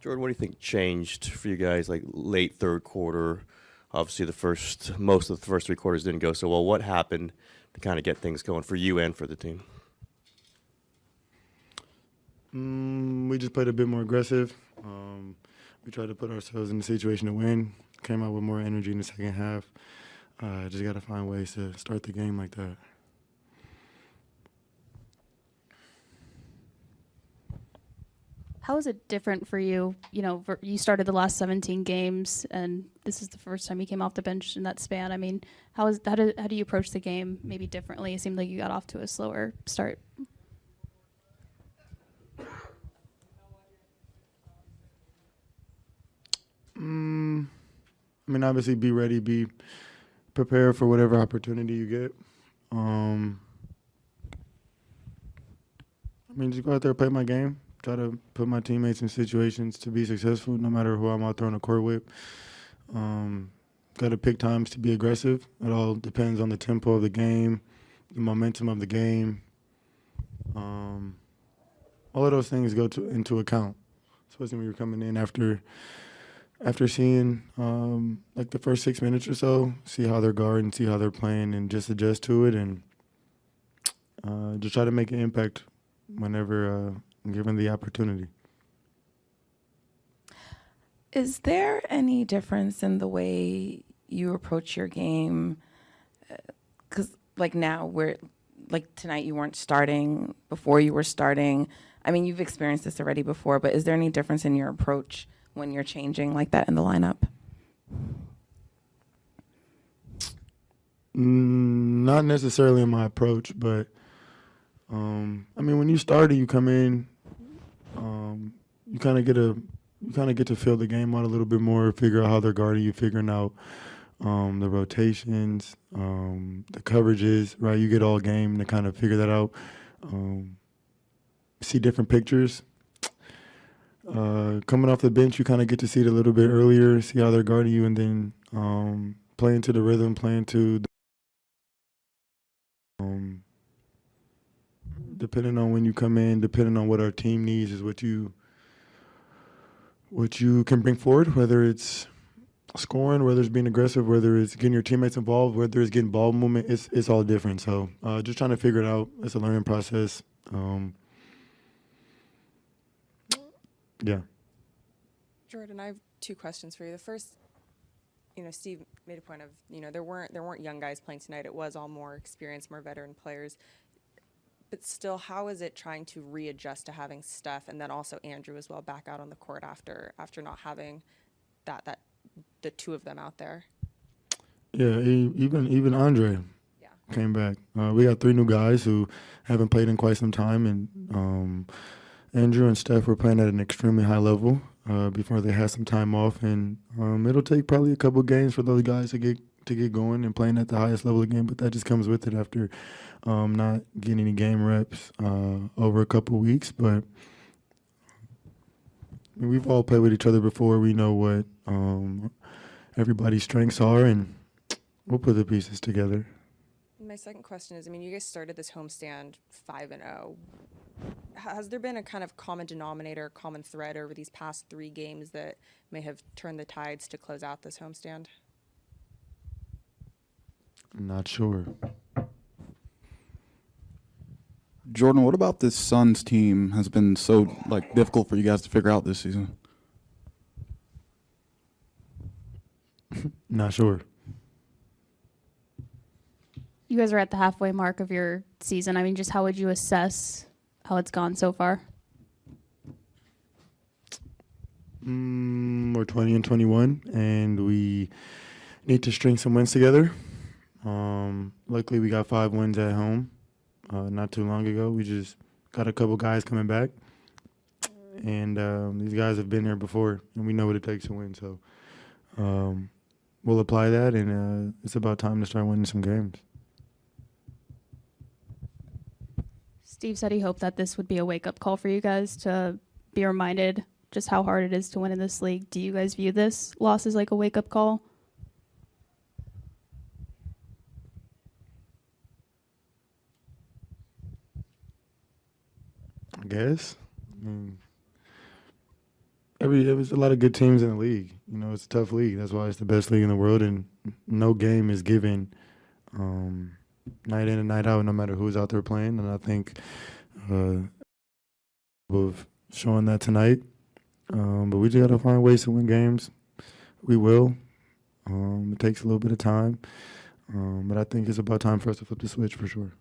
Jordan, what do you think changed for you guys, like late third quarter? Obviously, most of the first three quarters didn't go so well. What happened to kind of get things going for you and for the team? We just played a bit more aggressive. We tried to put ourselves in the situation to win. Came out with more energy in the second half. Just got to find ways to start the game like that. How is it different for you? You know, you started the last 17 games, and this is the first time you came off the bench in that span. I mean, how do you approach the game maybe differently? It seemed like you got off to a slower start. I mean, obviously, be ready, be prepared for whatever opportunity you get. I mean, just go out there, play my game, try to put my teammates in situations to be successful, no matter who I'm out there on the court with. Got to pick times to be aggressive. It all depends on the tempo of the game, the momentum of the game. All of those things go into account, especially when you're coming in after seeing like the first 6 minutes or so, see how they're guarding, see how they're playing, and just adjust to it, and just try to make an impact whenever given the opportunity. Is there any difference in the way you approach your game? Because like now, like tonight you weren't starting, before you were starting. I mean, you've experienced this already before, but is there any difference in your approach when you're changing like that in the lineup? Not necessarily in my approach, but I mean, when you start, you come in, you kind of get to feel the game out a little bit more, figure out how they're guarding you, figuring out the rotations, the coverages, right? You get all game to kind of figure that out, see different pictures. Coming off the bench, you kind of get to see it a little bit earlier, see how they're guarding you, and then playing to the rhythm, playing to the, depending on when you come in, depending on what our team needs, is what you can bring forward, whether it's scoring, whether it's being aggressive, whether it's getting your teammates involved, whether it's getting ball movement. It's all different. So just trying to figure it out. It's a learning process. Yeah. Jordan, I have two questions for you. The first, Steve made a point of, there weren't young guys playing tonight. It was all more experienced, more veteran players. But still, how is it trying to readjust to having Steph and then also Andrew as well back out on the court after not having that the two of them out there? Yeah, even Andre came back. We got three new guys who haven't played in quite some time, and Andrew and Steph were playing at an extremely high level before they had some time off, and it'll take probably a couple games for those guys to get going and playing at the highest level of the game, but that just comes with it after not getting any game reps over a couple weeks. But we've all played with each other before. We know what everybody's strengths are, and we'll put the pieces together. My second question is, you guys started this homestand 5-0. Has there been a kind of common denominator, common thread over these past 3 games that may have turned the tides to close out this homestand? I'm not sure. Jordan, what about this Suns team has been so difficult for you guys to figure out this season? Not sure. You guys are at the halfway mark of your season. Just how would you assess how it's gone so far? We're 20-21, and we need to string some wins together. Luckily, we got 5 wins at home not too long ago. We just got a couple guys coming back, and these guys have been here before, and we know what it takes to win. So we'll apply that, and it's about time to start winning some games. Steve said he hoped that this would be a wake-up call for you guys to be reminded just how hard it is to win in this league. Do you guys view this loss as like a wake-up call? I guess. There's a lot of good teams in the league. You know, it's a tough league. That's why it's the best league in the world, and no game is given night in and night out, no matter who's out there playing. And I think of showing that tonight. But we just got to find ways to win games. We will. It takes a little bit of time, but I think it's about time for us to flip the switch for sure.